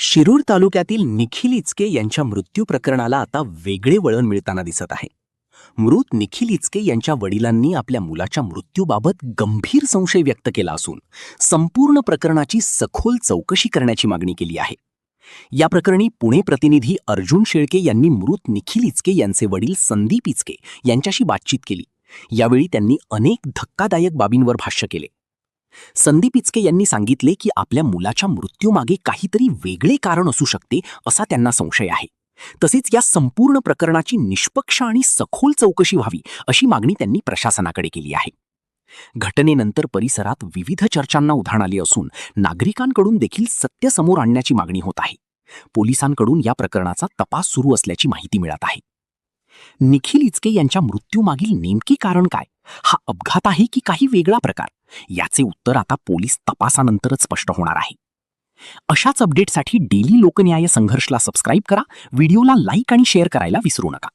शिरूर तालुक्यातील निखिल इचके यांच्या मृत्यू प्रकरणाला आता वेगळे वळण मिळताना दिसत आहे. मृत निखिल इचके यांच्या वडिलांनी आपल्या मुलाच्या मृत्यूबाबत गंभीर संशय व्यक्त केला असून संपूर्ण प्रकरणाची सखोल चौकशी करण्याची मागणी केली आहे. या प्रकरणी पुणे प्रतिनिधी अर्जुन शेळके यांनी मृत निखिल इचके यांचे वडील संदीप इचके यांच्याशी बातचीत केली. यावेळी त्यांनी अनेक धक्कादायक बाबींवर भाष्य केले. संदीप इचके यांनी सांगितले की आपल्या मुलाच्या मृत्यूमागे काहीतरी वेगळे कारण असू शकते असा त्यांना संशय आहे. तसेच या संपूर्ण प्रकरणाची निष्पक्ष आणि सखोल चौकशी व्हावी अशी मागणी त्यांनी प्रशासनाकडे केली आहे. घटनेनंतर परिसरात विविध चर्चांना उधाण आले असून नागरिकांकडून देखील सत्य समोर आणण्याची मागणी होत आहे. पोलिसांकडून या प्रकरणाचा तपास सुरू असल्याची माहिती मिळत आहे. निखिल इचके यांच्या मृत्यूमागील नेमके कारण काय? हा अपघात आहे की काही वेगळा प्रकार? याचे उत्तर आता पोलीस तपासानंतरच स्पष्ट होणार आहे. अशाच अपडेटसाठी डेली लोकन्याय संघर्षला सबस्क्राईब करा. व्हिडिओला लाईक आणि शेअर करायला विसरू नका.